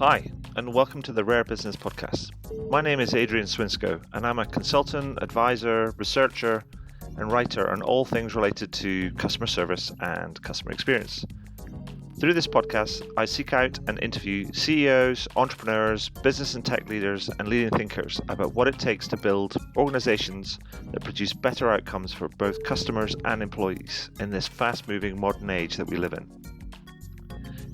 Hi, and welcome to the Rare Business Podcast. My name is Adrian Swinsko, and I'm a consultant, advisor, researcher, and writer on all things related to customer service and customer experience. Through this podcast, I seek out and interview CEOs, entrepreneurs, business and tech leaders, and leading thinkers about what it takes to build organizations that produce better outcomes for both customers and employees in this fast-moving modern age that we live in.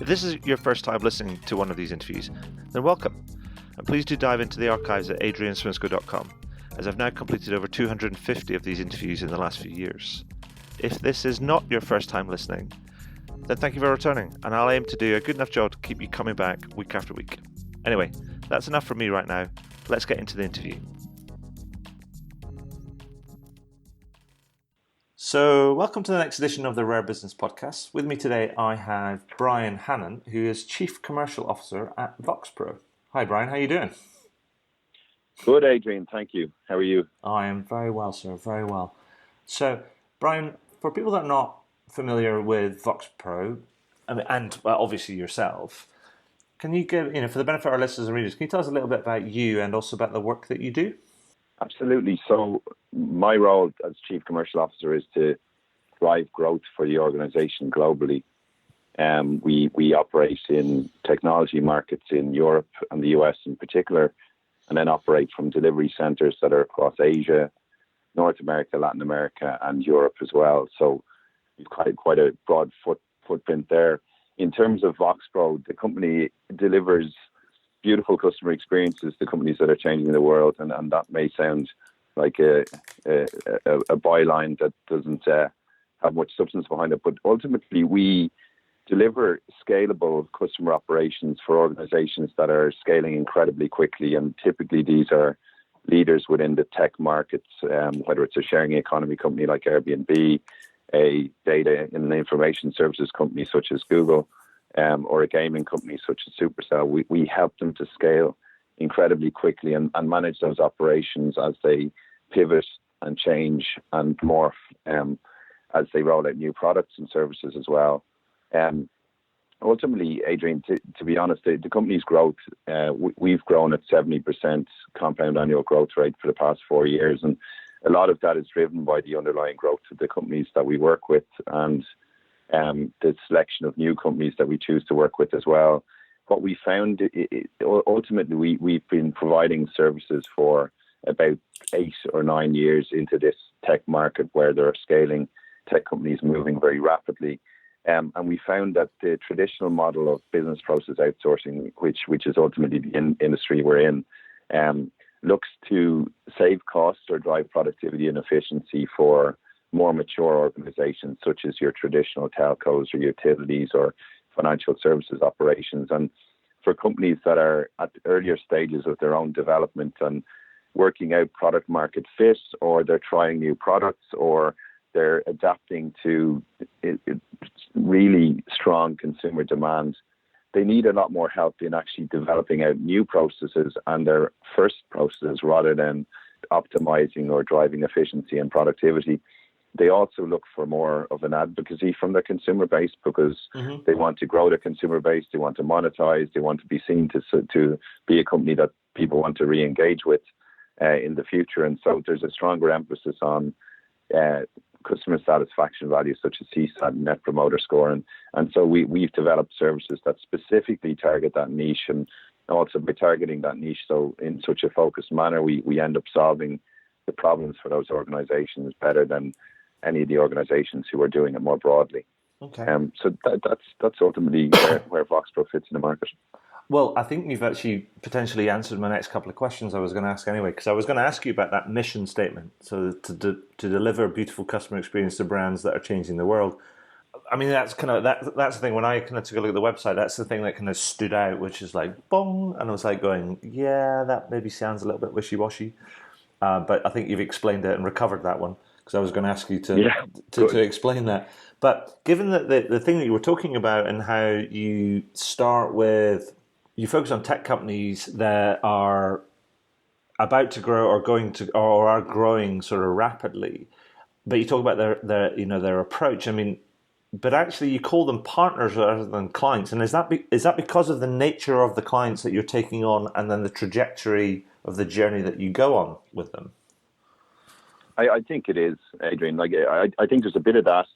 If this is your first time listening to one of these interviews, then welcome, and please do dive into the archives at adrianswinsco.com, as I've now completed over 250 of these interviews in the last few years. If this is not your first time listening, then thank you for returning, and I'll aim to do a good enough job to keep you coming back week after week. Anyway, that's enough from me right now. Let's get into the interview. So, welcome to the next edition of the Rare Business Podcast. With me today, I have Brian Hannon, who is Chief Commercial Officer at Voxpro. Hi, Brian. How are you doing? Good, Adrian. Thank you. How are you? I am very well, sir. Very well. So, Brian, for people that are not familiar with Voxpro, and well, obviously yourself, can you give, for the benefit of our listeners and readers, can you tell us a little bit about you and also about the work that you do? Absolutely. So my role as Chief Commercial Officer is to drive growth for the organization globally. We operate in technology markets in Europe and the US in particular, and then operate from delivery centers that are across Asia, North America, Latin America, and Europe as well. So we've quite a broad footprint there. In terms of Voxpro, the company delivers beautiful customer experiences to companies that are changing the world, and that may sound like a byline that doesn't have much substance behind it, but ultimately we deliver scalable customer operations for organizations that are scaling incredibly quickly, and typically these are leaders within the tech markets, whether it's a sharing economy company like Airbnb, a data and information services company such as Google, or a gaming company such as SuperCell. We help them to scale incredibly quickly and manage those operations as they pivot and change and morph as they roll out new products and services as well. Ultimately, Adrian, to be honest, the company's growth, we've grown at 70% compound annual growth rate for the past 4 years, and a lot of that is driven by the underlying growth of the companies that we work with and the selection of new companies that we choose to work with as well. What we found, ultimately, we've been providing services for about 8 or 9 years into this tech market where there are scaling tech companies moving very rapidly. And we found that the traditional model of business process outsourcing, which is ultimately the industry we're in, looks to save costs or drive productivity and efficiency for more mature organizations such as your traditional telcos or utilities or financial services operations. And for companies that are at earlier stages of their own development and working out product market fit, or they're trying new products, or they're adapting to really strong consumer demand, they need a lot more help in actually developing out new processes and their first processes rather than optimizing or driving efficiency and productivity. They also look for more of an advocacy from their consumer base because they want to grow their consumer base, they want to monetize, they want to be seen to be a company that people want to re-engage with in the future. And so there's a stronger emphasis on customer satisfaction values such as CSAT and Net Promoter Score. And so we've developed services that specifically target that niche, and also by targeting that niche so in such a focused manner, we end up solving the problems for those organizations better than any of the organizations who are doing it more broadly. Okay. So that's ultimately where Voxpro fits in the market. Well, I think you've actually potentially answered my next couple of questions I was going to ask anyway, because I was going to ask you about that mission statement. So to deliver a beautiful customer experience to brands that are changing the world. I mean, that's the thing. When I kind of took a look at the website, that's the thing that kind of stood out, which is like, bong. And I was like going, yeah, that maybe sounds a little bit wishy-washy. But I think you've explained it and recovered that one, because I was going to ask you to explain that. But given that the thing that you were talking about and how you start with, you focus on tech companies that are about to grow or are growing sort of rapidly, but you talk about their approach. I mean, but actually you call them partners rather than clients. And is that because of the nature of the clients that you're taking on, and then the trajectory of the journey that you go on with them? I think it is, Adrian. Like I think there's a bit of that.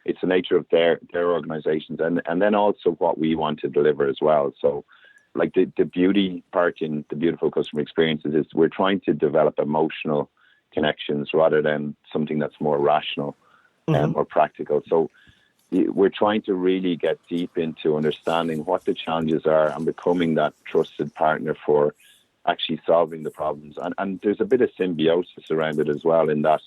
It's the nature of their organizations, and then also what we want to deliver as well. So, like the beauty part in the beautiful customer experiences is we're trying to develop emotional connections rather than something that's more rational or practical. So we're trying to really get deep into understanding what the challenges are and becoming that trusted partner for actually solving the problems. And there's a bit of symbiosis around it as well, in that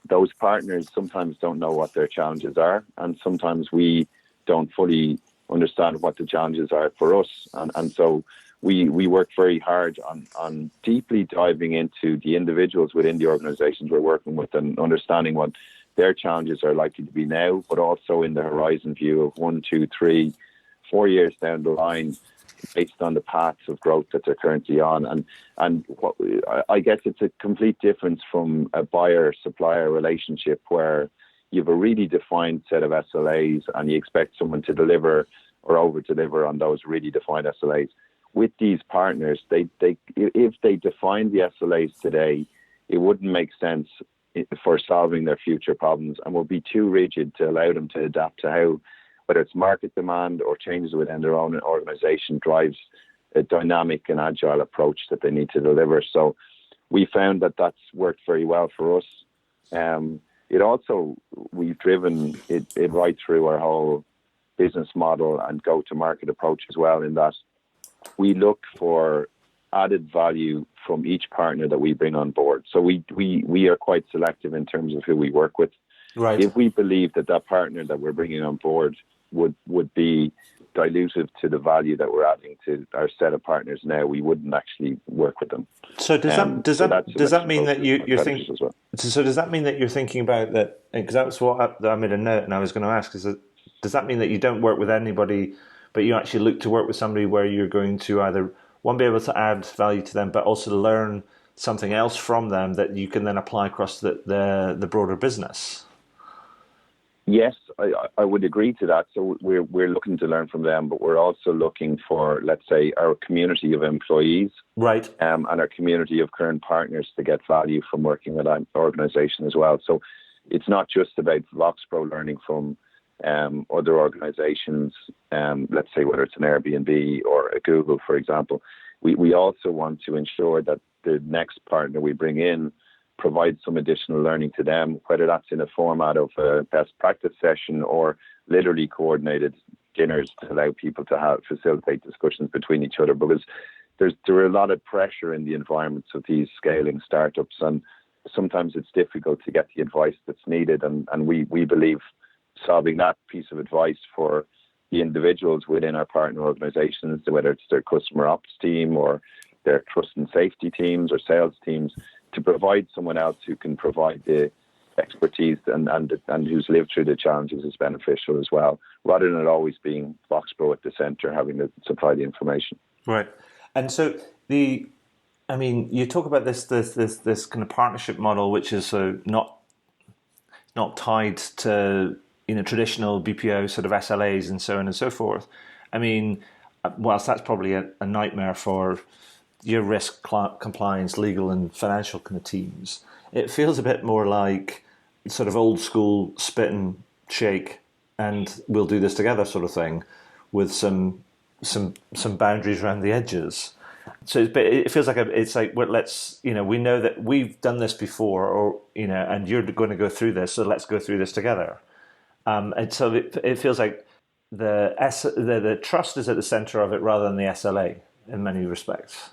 those partners sometimes don't know what their challenges are, and sometimes we don't fully understand what the challenges are for us. And so we work very hard on deeply diving into the individuals within the organizations we're working with and understanding what their challenges are likely to be now, but also in the horizon view of 1, 2, 3, 4 years down the line, based on the paths of growth that they're currently on. And what I guess it's a complete difference from a buyer-supplier relationship where you have a really defined set of SLAs and you expect someone to deliver or over-deliver on those really defined SLAs. With these partners, if they define the SLAs today, it wouldn't make sense for solving their future problems, and will be too rigid to allow them to adapt to how, whether it's market demand or changes within their own organization, drives a dynamic and agile approach that they need to deliver. So we found that that's worked very well for us. It also, we've driven it right through our whole business model and go-to-market approach as well, in that we look for added value from each partner that we bring on board. So we are quite selective in terms of who we work with. Right. If we believe that partner that we're bringing on board would be dilutive to the value that we're adding to our set of partners now, we wouldn't actually work with them. So does that mean that you're thinking? Well. So does that mean that you're thinking about that? Because that's what I made a note, and I was going to ask: does that mean that you don't work with anybody, but you actually look to work with somebody where you're going to either be able to add value to them, but also learn something else from them that you can then apply across the broader business? Yes, I would agree to that. So we're looking to learn from them, but we're also looking for, let's say, our community of employees, right, and our community of current partners to get value from working with our organization as well. So it's not just about Voxpro learning from other organizations, let's say whether it's an Airbnb or a Google, for example. We also want to ensure that the next partner we bring in provide some additional learning to them, whether that's in a format of a best practice session or literally coordinated dinners to allow people to facilitate discussions between each other, because there are a lot of pressure in the environments of these scaling startups, and sometimes it's difficult to get the advice that's needed, and we believe solving that piece of advice for the individuals within our partner organizations, whether it's their customer ops team or their trust and safety teams or sales teams, to provide someone else who can provide the expertise and who's lived through the challenges is beneficial as well, rather than it always being Voxpro at the center having to supply the information. Right. And so you talk about this kind of partnership model, which is not tied to traditional BPO sort of SLAs and so on and so forth. I mean, whilst that's probably a nightmare for your risk, compliance, legal and financial kind of teams, it feels a bit more like sort of old school spit and shake and we'll do this together sort of thing, with some boundaries around the edges. So it feels like we know that we've done this before, or and you're going to go through this, so let's go through this together. And so it feels like the trust is at the center of it rather than the SLA in many respects.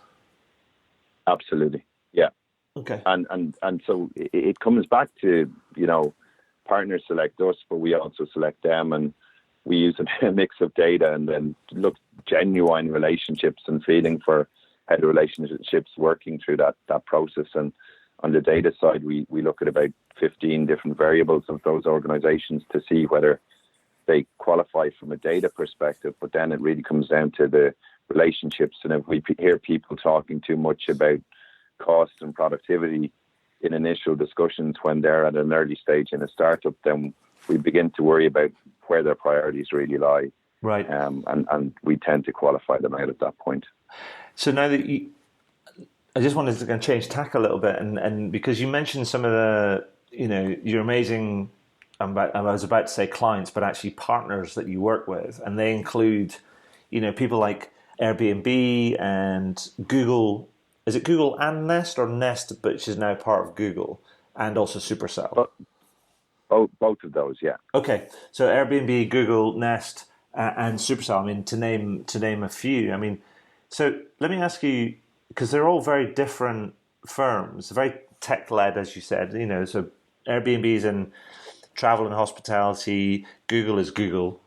Absolutely, yeah. Okay. And so it comes back to partners select us, but we also select them, and we use a mix of data and then look genuine relationships and feeling for how the relationships working through that process. And on the data side, we look at about 15 different variables of those organizations to see whether they qualify from a data perspective, but then it really comes down to the relationships. And if we hear people talking too much about cost and productivity in initial discussions when they're at an early stage in a startup, then we begin to worry about where their priorities really lie. Right. And we tend to qualify them out at that point. So now that I just wanted to change tack a little bit, and because you mentioned some of the, your amazing, I was about to say clients, but actually partners that you work with, and they include, people like Airbnb and Google. Is it Google and Nest, or Nest, which is now part of Google, and also SuperCell? Both of those, yeah. Okay, so Airbnb, Google, Nest, and SuperCell. I mean, to name a few. I mean, so let me ask you, because they're all very different firms, very tech-led, as you said. So Airbnb's in travel and hospitality. Google is Google.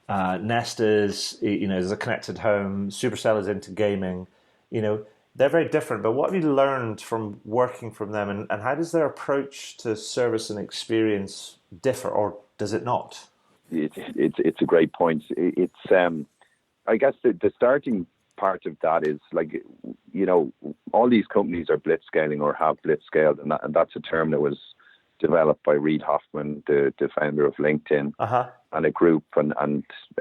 Nest is, is a connected home. SuperCell is into gaming. They're very different. But what have you learned from working from them, and how does their approach to service and experience differ, or does it not? It's a great point. I guess the starting part of that is all these companies are blitzscaling or have blitzscaled, and that's a term that was developed by Reid Hoffman, the founder of LinkedIn, and a group and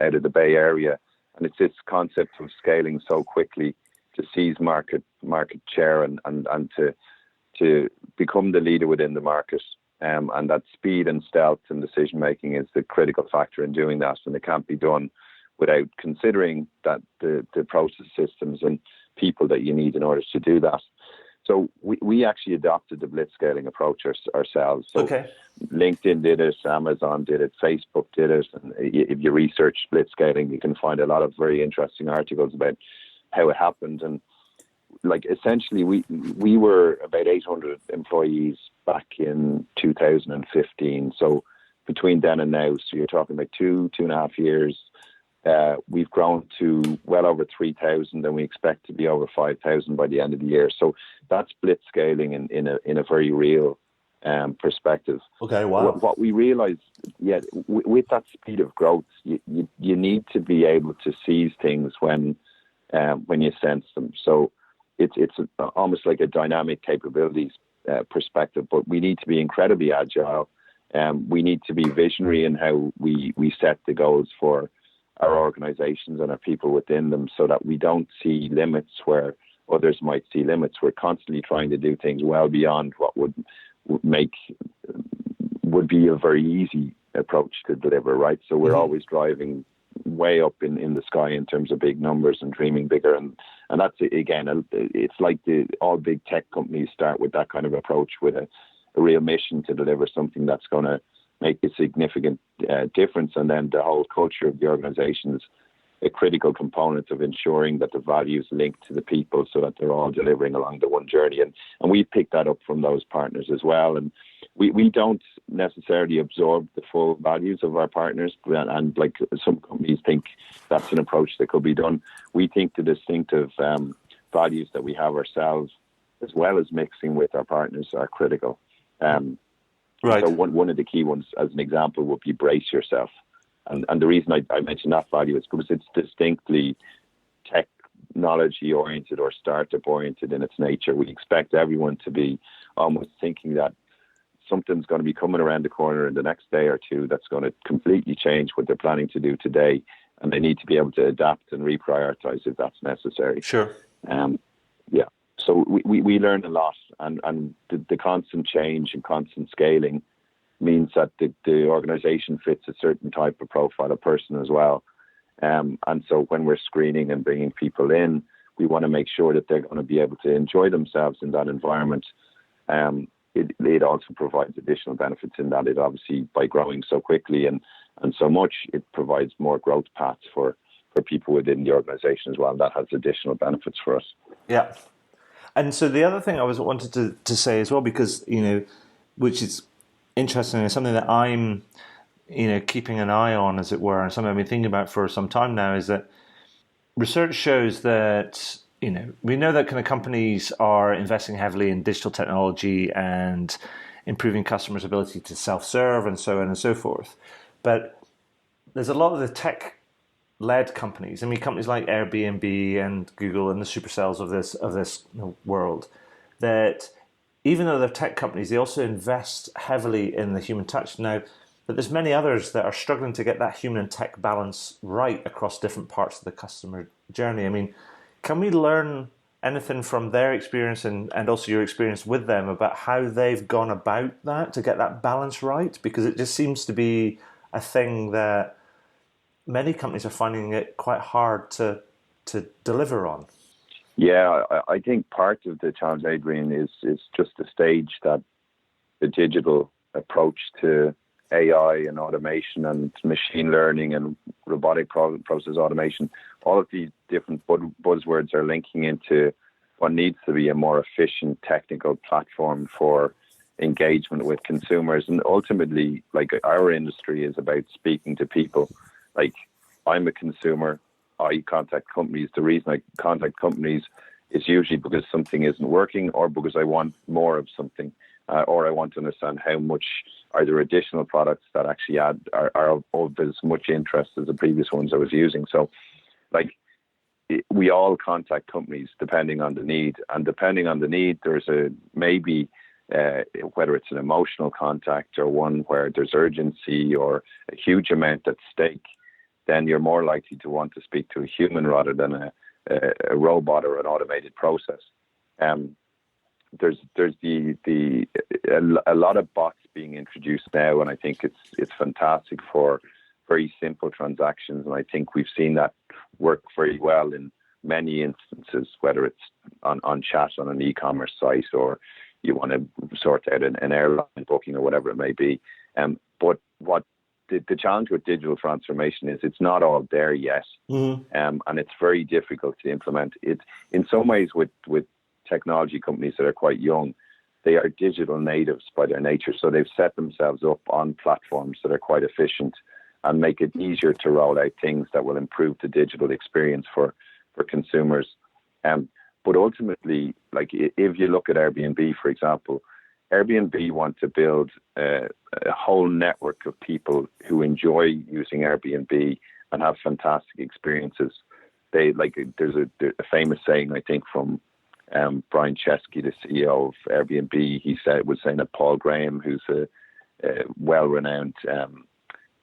out of the Bay Area. And it's this concept of scaling so quickly to seize market share and to become the leader within the market. And that speed and stealth and decision making is the critical factor in doing that, and it can't be done without considering that the process systems and people that you need in order to do that. So we actually adopted the blitzscaling approach ourselves. So okay. LinkedIn did it, Amazon did it, Facebook did it. And if you research blitzscaling, you can find a lot of very interesting articles about how it happened. And essentially we were about 800 employees back in 2015. So between then and now, so you're talking about 2.5 years, we've grown to well over 3,000, and we expect to be over 5,000 by the end of the year. So that's blitzscaling in a very real perspective. Okay, wow. What we realized, with that speed of growth, you need to be able to seize things when you sense them. So it's almost like a dynamic capabilities perspective, but we need to be incredibly agile. We need to be visionary in how we set the goals for our organizations and our people within them, so that we don't see limits where others might see limits. We're constantly trying to do things well beyond what would be a very easy approach to deliver, right? So we're always driving way up in the sky in terms of big numbers and dreaming bigger, and that's, again, it's like all big tech companies start with that kind of approach, with a real mission to deliver something that's going to make a significant difference. And then the whole culture of the organization is a critical component of ensuring that the values link to the people, so that they're all delivering along the one journey. And we pick that up from those partners as well. And we don't necessarily absorb the full values of our partners, and like some companies think that's an approach that could be done. We think the distinctive values that we have ourselves, as well as mixing with our partners, are critical. Right. So one of the key ones, as an example, would be brace yourself. And the reason I mention that value is because it's distinctly technology oriented or startup oriented in its nature. We expect everyone to be almost thinking that something's going to be coming around the corner in the next day or two that's going to completely change what they're planning to do today, and they need to be able to adapt and reprioritize if that's necessary. Sure. So we learn a lot, and the constant change and constant scaling means that the organization fits a certain type of profile of person as well. And so when we're screening and bringing people in, we want to make sure that they're going to be able to enjoy themselves in that environment. It also provides additional benefits in that it obviously, by growing so quickly and so much, it provides more growth paths for people within the organization as well. That has additional benefits for us. Yeah. And so the other thing I wanted to say as well, because, which is interesting, and something that I'm, keeping an eye on, as it were, and something I've been thinking about for some time now, is that research shows that, we know that kind of companies are investing heavily in digital technology and improving customers' ability to self-serve and so on and so forth. But there's a lot of the tech-led companies. I mean, companies like Airbnb and Google and the SuperCells of this world, that even though they're tech companies, they also invest heavily in the human touch. Now, But there's many others that are struggling to get that human and tech balance right across different parts of the customer journey. I mean, can we learn anything from their experience and also your experience with them about how they've gone about that to get that balance right? Because it just seems to be a thing that many companies are finding it quite hard to deliver on. Yeah, I think part of the challenge, Adrian, is just the stage that the digital approach to AI and automation and machine learning and robotic process automation, all of these different buzzwords are linking into what needs to be a more efficient technical platform for engagement with consumers. And ultimately, like, our industry is about speaking to people. Like, I'm a consumer, I contact companies. The reason I contact companies is usually because something isn't working, or because I want more of something, or I want to understand how much are there additional products that actually are of as much interest as the previous ones I was using. So, like, we all contact companies depending on the need, and depending on the need, there's maybe whether it's an emotional contact or one where there's urgency or a huge amount at stake, then you're more likely to want to speak to a human rather than a robot or an automated process. There's a lot of bots being introduced now, and I think it's fantastic for very simple transactions, and I think we've seen that work very well in many instances, whether it's on chat on an e-commerce site, or you want to sort out an airline booking or whatever it may be. But what the challenge with digital transformation is it's not all there yet, and it's very difficult to implement. It in some ways with technology companies that are quite young, they are digital natives by their nature, so they've set themselves up on platforms that are quite efficient and make it easier to roll out things that will improve the digital experience for consumers. But ultimately, like, if you look at Airbnb, for example, Airbnb want to build a whole network of people who enjoy using Airbnb and have fantastic experiences. There's a famous saying, I think, from Brian Chesky, the CEO of Airbnb. He was saying that Paul Graham, who's a well-renowned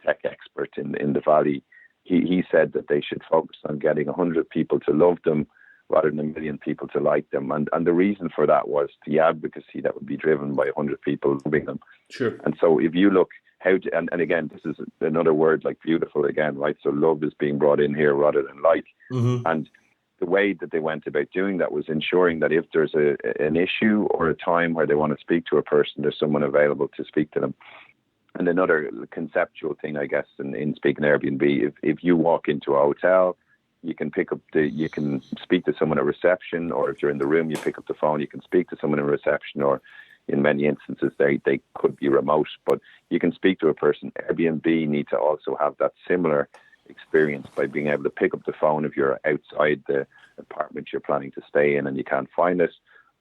tech expert in the Valley, he said that they should focus on getting 100 people to love them rather than 1 million people to like them. And the reason for that was the advocacy that would be driven by 100 people loving them. Sure. And so if you look and again, this is another word like beautiful again, right? So love is being brought in here rather than like. And the way that they went about doing that was ensuring that if there's an issue or a time where they want to speak to a person, there's someone available to speak to them. And another conceptual thing, I guess, in speaking Airbnb, if you walk into a hotel, you can speak to someone at reception, or if you're in the room, you pick up the phone, you can speak to someone in reception, or in many instances, they could be remote, but you can speak to a person. Airbnb need to also have that similar experience by being able to pick up the phone if you're outside the apartment you're planning to stay in and you can't find it,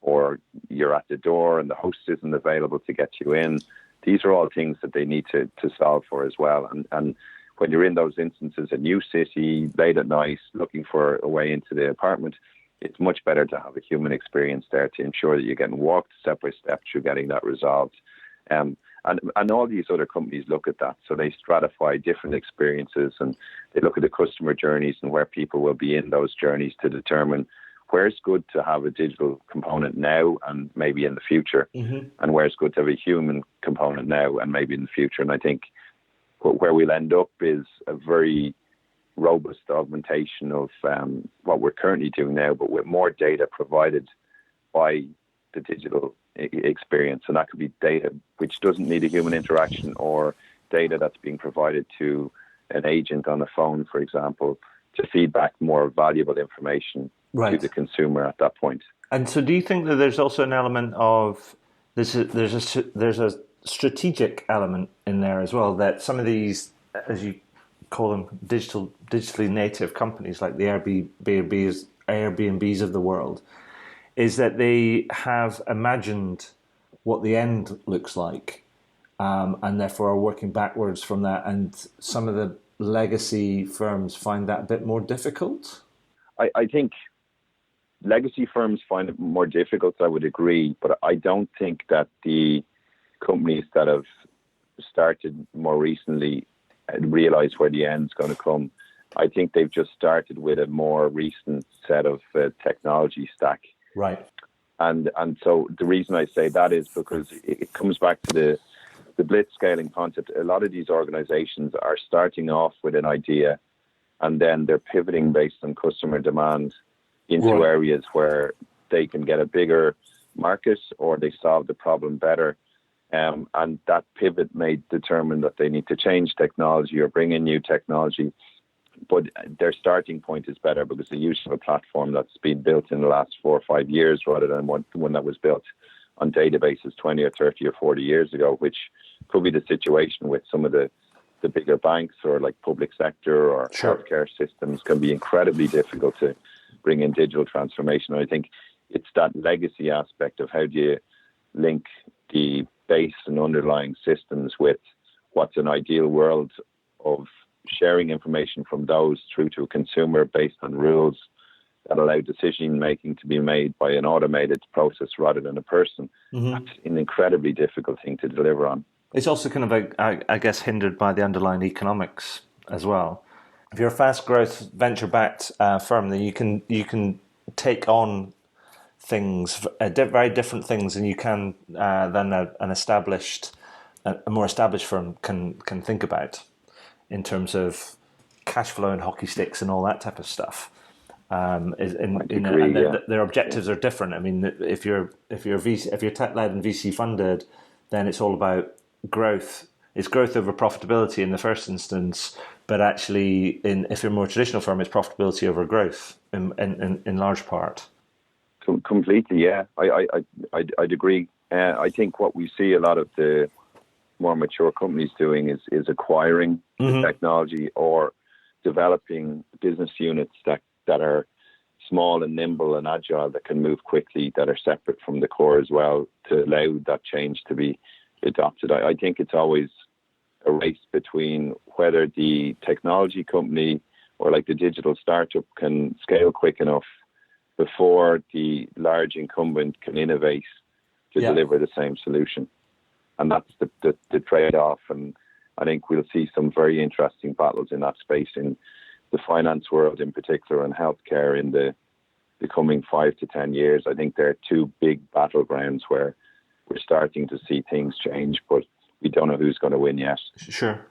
or you're at the door and the host isn't available to get you in. These are all things that they need to solve for as well. And when you're in those instances, a new city, late at night, looking for a way into the apartment, it's much better to have a human experience there to ensure that you're getting walked step by step through getting that resolved. And all these other companies look at that. So they stratify different experiences, and they look at the customer journeys and where people will be in those journeys to determine where it's good to have a digital component now and maybe in the future, and where it's good to have a human component now and maybe in the future. And I think where we'll end up is a very robust augmentation of what we're currently doing now, but with more data provided by the digital experience. And that could be data which doesn't need a human interaction, or data that's being provided to an agent on the phone, for example, to feed back more valuable information to the consumer at that point. And so do you think that there's also an element of there's a strategic element in there as well, that some of these, as you call them, digitally native companies like the Airbnbs of the world, is that they have imagined what the end looks like, and therefore are working backwards from that, and some of the legacy firms find that a bit more difficult? I think legacy firms find it more difficult, I would agree, but I don't think that the companies that have started more recently realize where the end's going to come. I think they've just started with a more recent set of technology stack. Right. And so the reason I say that is because it comes back to the Blitzscaling concept. A lot of these organizations are starting off with an idea, and then they're pivoting based on customer demand into areas where they can get a bigger market or they solve the problem better. And that pivot may determine that they need to change technology or bring in new technology. But their starting point is better because they use a platform that's been built in the last 4 or 5 years rather than one that was built on databases 20 or 30 or 40 years ago, which could be the situation with some of the bigger banks or like public sector or healthcare systems. Can be incredibly difficult to bring in digital transformation. And I think it's that legacy aspect of how do you link the base and underlying systems with what's an ideal world of sharing information from those through to a consumer based on rules that allow decision making to be made by an automated process rather than a person. That's an incredibly difficult thing to deliver on. It's also kind of, I guess, hindered by the underlying economics as well. If you're a fast growth venture backed firm, then you can take on things, very different things, and you can than a more established firm can think about in terms of cash flow and hockey sticks and all that type of stuff. Their objectives are different. I mean, if you're tech led and VC funded, then it's all about growth. It's growth over profitability in the first instance, but actually, if you're a more traditional firm, it's profitability over growth in large part. Completely, yeah. I'd agree. I think what we see a lot of the more mature companies doing is acquiring the technology or developing business units that are small and nimble and agile, that can move quickly, that are separate from the core as well, to allow that change to be adopted. I think it's always a race between whether the technology company or like the digital startup can scale quick enough before the large incumbent can innovate to deliver the same solution. And that's the trade-off. And I think we'll see some very interesting battles in that space in the finance world in particular, and healthcare in the coming 5 to 10 years. I think there are two big battlegrounds where we're starting to see things change, but we don't know who's going to win yet. Sure.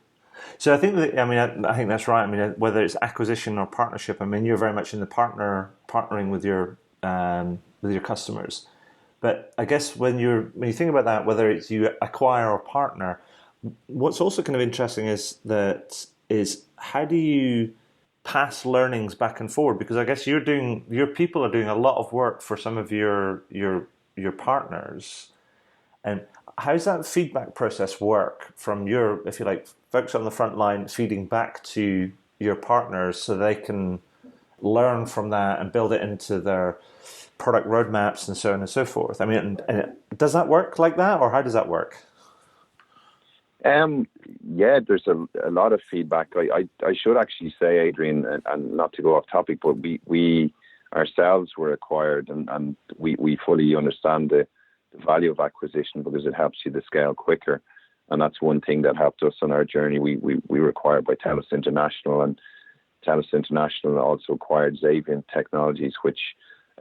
So I think I think that's right. I mean, whether it's acquisition or partnership, I mean, you're very much in the partnering with your customers. But I guess when you think about that, whether it's you acquire or partner, what's also kind of interesting is how do you pass learnings back and forward? Because I guess your people are doing a lot of work for some of your partners, and how does that feedback process work from your, if you like, folks on the front line feeding back to your partners so they can learn from that and build it into their product roadmaps and so on and so forth? I mean, does that work like that, or how does that work? Yeah, there's a lot of feedback. I should actually say, Adrian, and not to go off topic, but we ourselves were acquired, and we fully understand the value of acquisition because it helps you to scale quicker. And that's one thing that helped us on our journey. We were acquired by TELUS International, and TELUS International also acquired Xaviant Technologies, which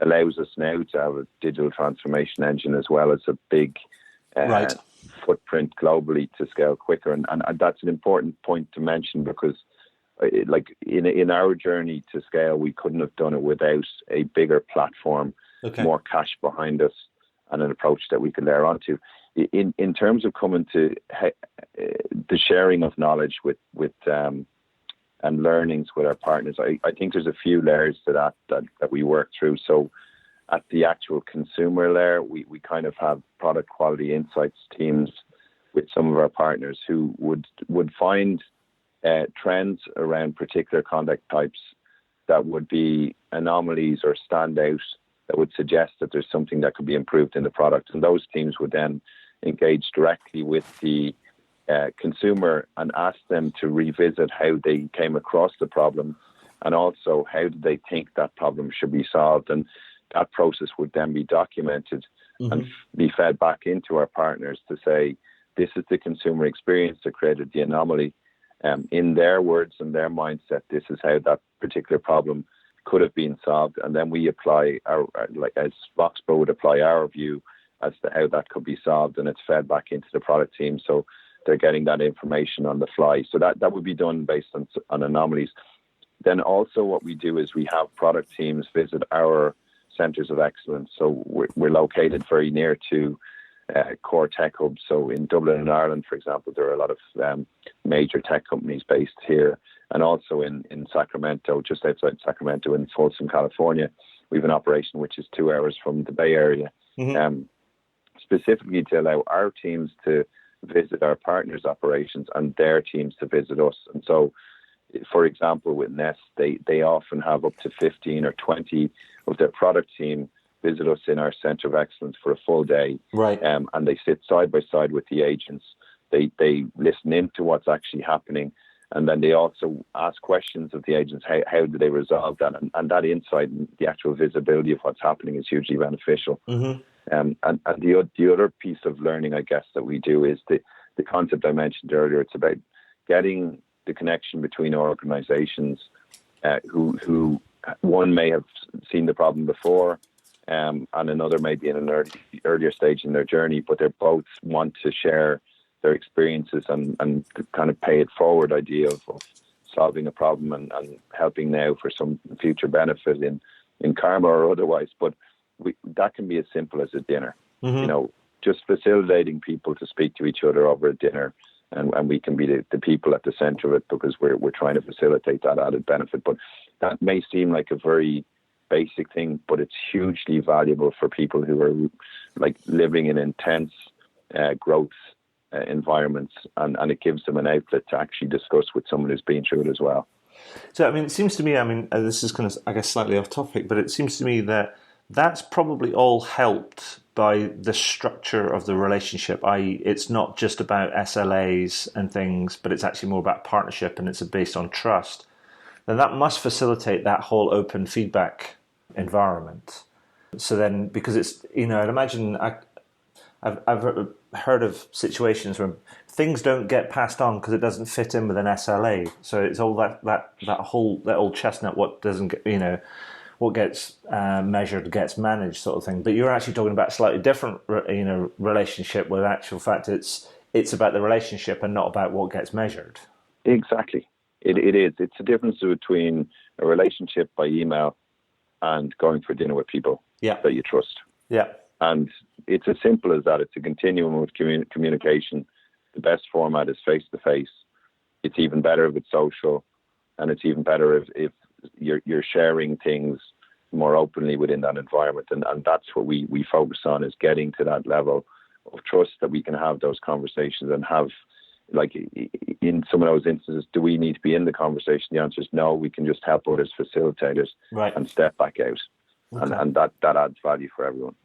allows us now to have a digital transformation engine as well as a big footprint globally to scale quicker. And that's an important point to mention because like in our journey to scale, we couldn't have done it without a bigger platform, more cash behind us, and an approach that we could layer onto. In terms of coming to the sharing of knowledge with and learnings with our partners, I think there's a few layers to that we work through. So at the actual consumer layer, we kind of have product quality insights teams with some of our partners who would find trends around particular conduct types that would be anomalies or stand out that would suggest that there's something that could be improved in the product. And those teams would then engage directly with the consumer and ask them to revisit how they came across the problem, and also how did they think that problem should be solved. And that process would then be documented and be fed back into our partners to say, this is the consumer experience that created the anomaly. In their words and their mindset, this is how that particular problem could have been solved. And then we apply like as Voxpro would apply our view as to how that could be solved, and it's fed back into the product team. So they're getting that information on the fly. So that would be done based on anomalies. Then also what we do is we have product teams visit our centers of excellence. So we're located very near to core tech hubs. So in Dublin and Ireland, for example, there are a lot of major tech companies based here, and also in Sacramento, just outside Sacramento in Folsom, California, we have an operation which is 2 hours from the Bay Area, specifically to allow our teams to visit our partners' operations and their teams to visit us. And so, for example, with Nest, they often have up to 15 or 20 of their product team visit us in our center of excellence for a full day. Right. And they sit side by side with the agents. They listen into what's actually happening. And then they also ask questions of the agents. How do they resolve that? And that insight and the actual visibility of what's happening is hugely beneficial. And the other piece of learning, I guess, that we do is the concept I mentioned earlier. It's about getting the connection between organizations who one may have seen the problem before, and another may be in an earlier stage in their journey, but they both want to share their experiences and kind of pay it forward idea of solving a problem and helping now for some future benefit in karma or otherwise. But that can be as simple as a dinner, just facilitating people to speak to each other over a dinner. And we can be the people at the center of it because we're trying to facilitate that added benefit. But that may seem like a very basic thing, but it's hugely valuable for people who are like living in intense growth environments, and it gives them an outlet to actually discuss with someone who's been through it as well. So, I mean, it seems to me, this is kind of, I guess, slightly off topic, but it seems to me that that's probably all helped by the structure of the relationship, i.e. it's not just about SLAs and things, but it's actually more about partnership and it's based on trust. Then that must facilitate that whole open feedback environment. So then, because it's, I'd imagine I've heard of situations where things don't get passed on because it doesn't fit in with an SLA. So it's all that old chestnut, what doesn't get, what gets measured gets managed sort of thing. But you're actually talking about a slightly different, relationship where in actual fact it's about the relationship and not about what gets measured. Exactly. It is. It's the difference between a relationship by email and going for dinner with people that you trust. Yeah. And it's as simple as that. It's a continuum of communication. The best format is face-to-face. It's even better if it's social, and it's even better if you're sharing things more openly within that environment. And that's what we focus on, is getting to that level of trust that we can have those conversations and have, like in some of those instances, do we need to be in the conversation? The answer is no. We can just help others facilitate it and step back out. Okay. And that adds value for everyone.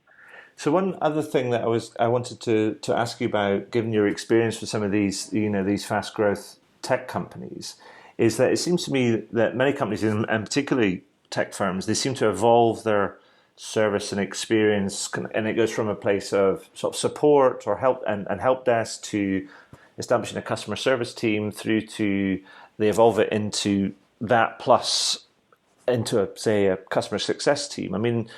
So one other thing that I wanted to ask you about, given your experience with some of these, these fast growth tech companies, is that it seems to me that many companies, and particularly tech firms, they seem to evolve their service and experience, and it goes from a place of sort of support or help and help desk to establishing a customer service team, through to they evolve it into that plus into a customer success team. I mean,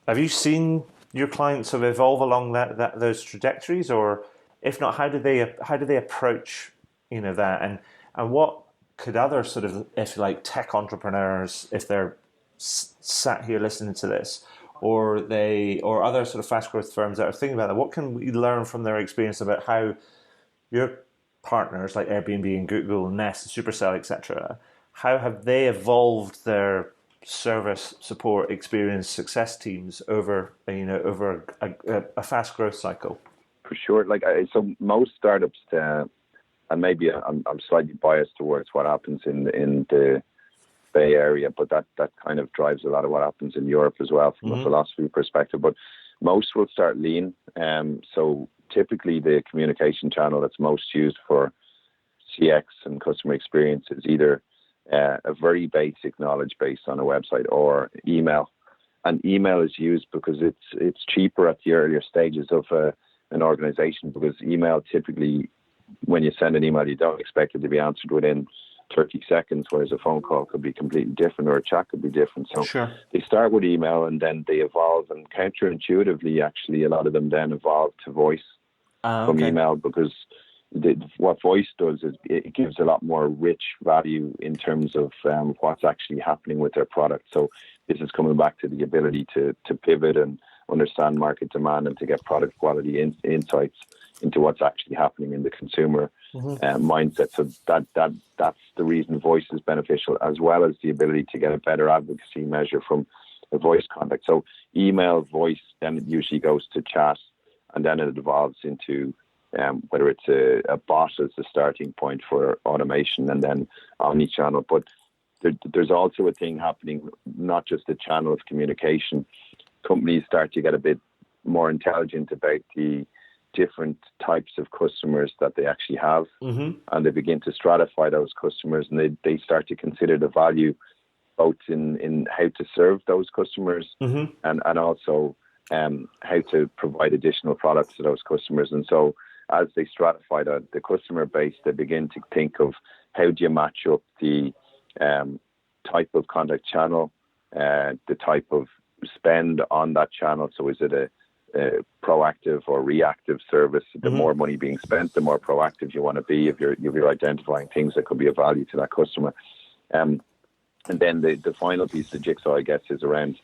have you seen your clients sort of evolve along those trajectories, or if not, how do they approach that, and what could other sort of, if you like, tech entrepreneurs, if they're sat here listening to this, or other sort of fast growth firms that are thinking about that, what can we learn from their experience about how your partners like Airbnb and Google and Nest and SuperCell, etc., how have they evolved their service, support, experience, success teams over a fast growth cycle? For sure. So most startups, and maybe I'm slightly biased towards what happens in the Bay Area, but that kind of drives a lot of what happens in Europe as well from a philosophy perspective. But most will start lean. So typically the communication channel that's most used for CX and customer experience is either a very basic knowledge base on a website or email. And email is used because it's cheaper at the earlier stages of an organization, because email typically, when you send an email, you don't expect it to be answered within 30 seconds, whereas a phone call could be completely different, or a chat could be different. So Sure. they start with email and then they evolve, and counterintuitively, actually, a lot of them then evolve to voice from email, because what voice does is it gives a lot more rich value in terms of what's actually happening with their product. So this is coming back to the ability to pivot and understand market demand and to get product quality insights into what's actually happening in the consumer mindset. So that's the reason voice is beneficial, as well as the ability to get a better advocacy measure from a voice contact. So email, voice, then it usually goes to chat, and then it evolves into whether it's a bot as the starting point for automation, and then omni-channel. But there's also a thing happening, not just the channel of communication. Companies start to get a bit more intelligent about the different types of customers that they actually have, and they begin to stratify those customers, and they start to consider the value both in how to serve those customers and also how to provide additional products to those customers. And so as they stratify the customer base, they begin to think of how do you match up the type of contact channel, the type of spend on that channel. So is it a proactive or reactive service? The more money being spent, the more proactive you want to be if you're identifying things that could be of value to that customer. And then the final piece of the jigsaw, I guess, is around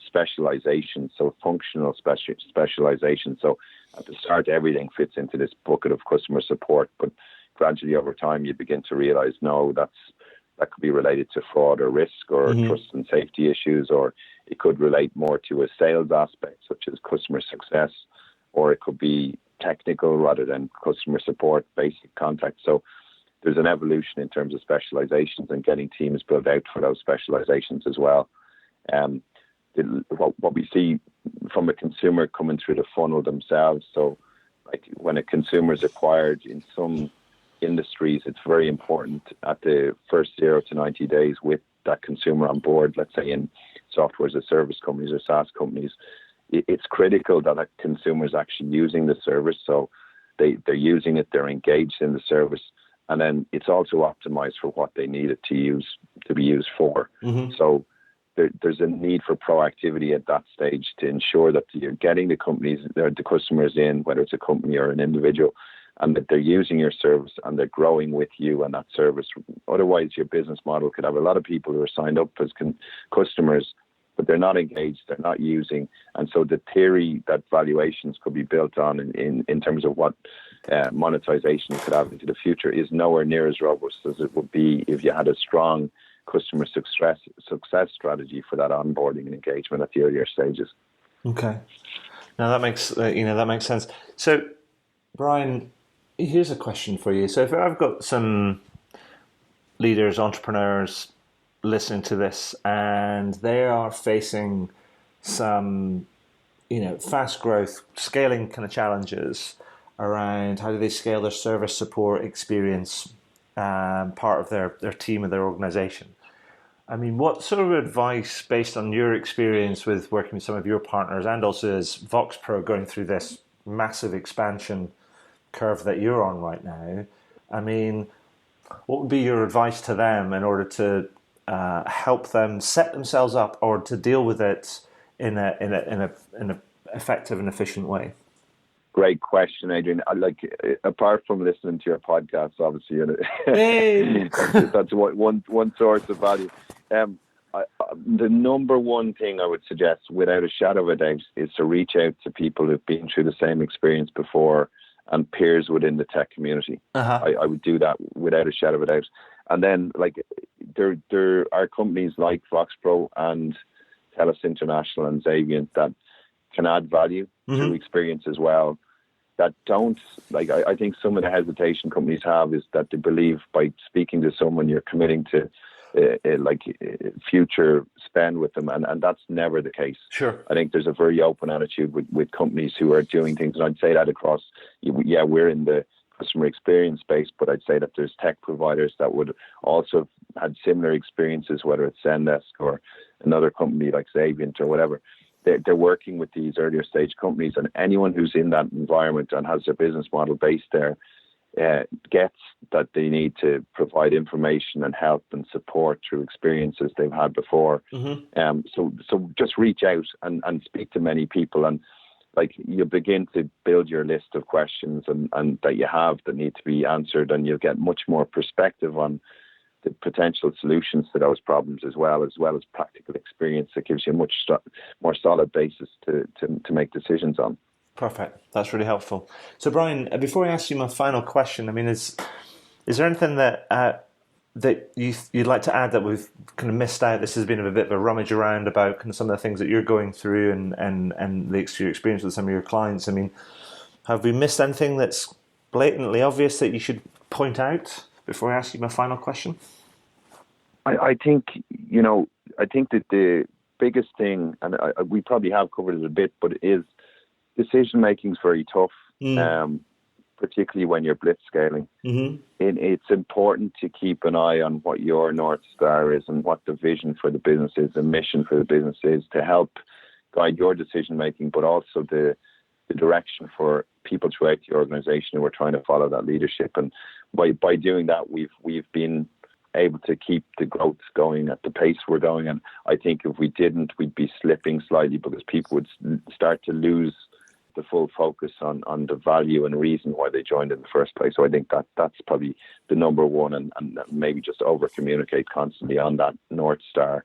specialization, so functional specialization. So at the start, everything fits into this bucket of customer support, but gradually over time, you begin to realize, no, that could be related to fraud or risk or trust and safety issues, or it could relate more to a sales aspect, such as customer success, or it could be technical rather than customer support, basic contact. So there's an evolution in terms of specializations and getting teams built out for those specializations as well. What we see from a consumer coming through the funnel themselves. So like when a consumer is acquired in some industries, it's very important at the first 0 to 90 days with that consumer on board. Let's say in software as a service companies or SaaS companies, it's critical that a consumer is actually using the service. So they're using it, they're engaged in the service, and then it's also optimized for what they need it to be used for. So there's a need for proactivity at that stage to ensure that you're getting the customers in, whether it's a company or an individual, and that they're using your service and they're growing with you and that service. Otherwise, your business model could have a lot of people who are signed up as customers, but they're not engaged, they're not using. And so the theory that valuations could be built on in terms of what monetization could have into the future is nowhere near as robust as it would be if you had a strong customer success strategy for that onboarding and engagement at the earlier stages. Okay, now that makes sense. So, Brian, here's a question for you. So, if I've got some leaders, entrepreneurs listening to this, and they are facing some, fast growth, scaling kind of challenges around how do they scale their service support experience, part of their team and their organization. I mean, what sort of advice, based on your experience with working with some of your partners and also as Voxpro going through this massive expansion curve that you're on right now, I mean, what would be your advice to them in order to help them set themselves up or to deal with it in a effective and efficient way? Great question, Adrian. Apart from listening to your podcast, obviously, hey. that's one source of value. The number one thing I would suggest, without a shadow of a doubt, is to reach out to people who've been through the same experience before and peers within the tech community. I would do that without a shadow of a doubt. And then, there are companies like Voxpro and TELUS International and Xavient that can add value to experience as well. That don't, I think some of the hesitation companies have is that they believe by speaking to someone you're committing to future spend with them, and that's never the case. Sure. I think there's a very open attitude with companies who are doing things, and I'd say that across, we're in the customer experience space, but I'd say that there's tech providers that would also have had similar experiences, whether it's Zendesk or another company like Xavient or whatever. they're working with these earlier stage companies, and anyone who's in that environment and has their business model based there gets that they need to provide information and help and support through experiences they've had before. So just reach out and speak to many people, and like you begin to build your list of questions and that you have that need to be answered, and you'll get much more perspective on the potential solutions to those problems, as well as practical experience that gives you a much more solid basis to make decisions on. Perfect. That's really helpful. So, Brian, before I ask you my final question, I mean, is there anything that you'd like to add that we've kind of missed out? This has been a bit of a rummage around about kind of some of the things that you're going through and your experience with some of your clients. I mean, have we missed anything that's blatantly obvious that you should point out before I ask you my final question? I think that the biggest thing, and we probably have covered it a bit, but it is decision making is very tough, particularly when you're blitzscaling. It's important to keep an eye on what your North Star is and what the vision for the business is, the mission for the business is, to help guide your decision making, but also the direction for people throughout the organization who are trying to follow that leadership. And by doing that, we've been able to keep the growth going at the pace we're going. And I think if we didn't, we'd be slipping slightly, because people would start to lose the full focus on the value and reason why they joined in the first place. So I think that's probably the number one, and maybe just over communicate constantly on that North Star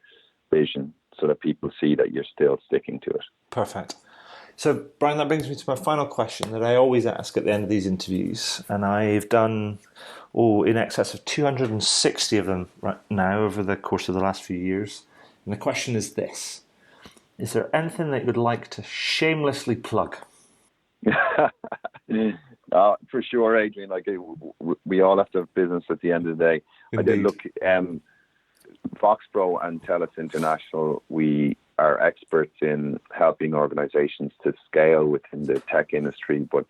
vision so that people see that you're still sticking to it. Perfect. So, Brian, that brings me to my final question that I always ask at the end of these interviews, and I've done in excess of 260 of them right now over the course of the last few years. And the question is this: is there anything that you'd like to shamelessly plug? For sure, Adrian. Like, we all have to have business at the end of the day. Indeed. Voxpro and TELUS International, we are experts in helping organizations to scale within the tech industry, but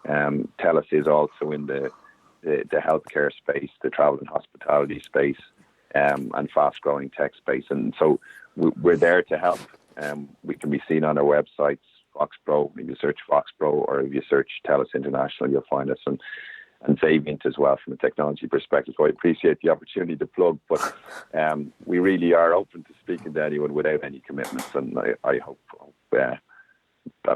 TELUS is also in the healthcare space, the travel and hospitality space, and fast-growing tech space. And so we're there to help. We can be seen on our websites, Voxpro. If you search Voxpro, or if you search TELUS International, you'll find us, and Savient as well from a technology perspective. So I appreciate the opportunity to plug, but we really are open to speaking to anyone without any commitments, and I hope that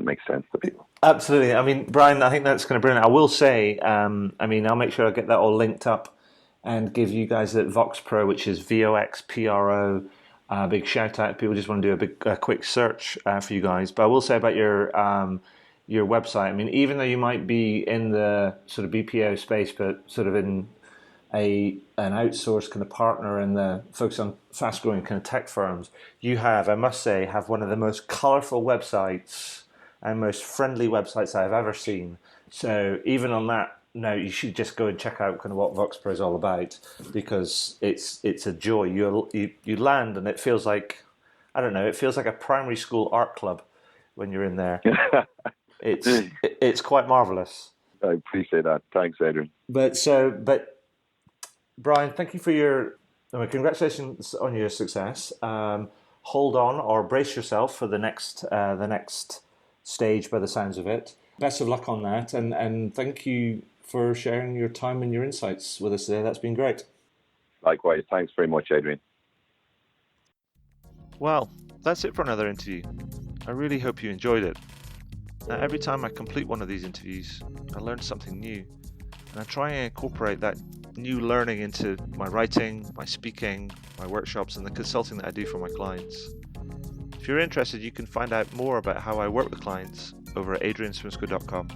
makes sense to people. Absolutely. I mean, Brian, I think that's kind of brilliant. I will say, I'll make sure I get that all linked up and give you guys at Voxpro, which is Voxpro, a big shout out. People just want to do a quick search for you guys. But I will say about your website, I mean, even though you might be in the sort of BPO space, but sort of in an outsourced kind of partner in the focus on fast growing kind of tech firms, you have, I must say, one of the most colourful websites and most friendly websites I've ever seen. So even on that note, you should just go and check out kind of what Voxpro is all about, because it's a joy. You land and it feels like, I don't know, it feels like a primary school art club when you're in there. It's quite marvelous. I appreciate that. Thanks, Adrian. But Brian, thank you for congratulations on your success. Hold on, or brace yourself for the next stage, by the sounds of it. Best of luck on that, and thank you for sharing your time and your insights with us today. That's been great. Likewise. Thanks very much, Adrian. Well, that's it for another interview. I really hope you enjoyed it. Now, every time I complete one of these interviews, I learn something new, and I try and incorporate that new learning into my writing, my speaking, my workshops, and the consulting that I do for my clients. If you're interested, you can find out more about how I work with clients over at adrianswimsko.com.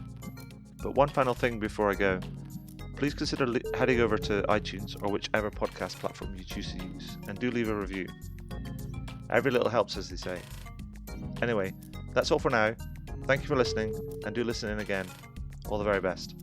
But one final thing before I go, please consider heading over to iTunes or whichever podcast platform you choose to use, and do leave a review. Every little helps, as they say. Anyway, that's all for now. Thank you for listening, and do listen in again. All the very best.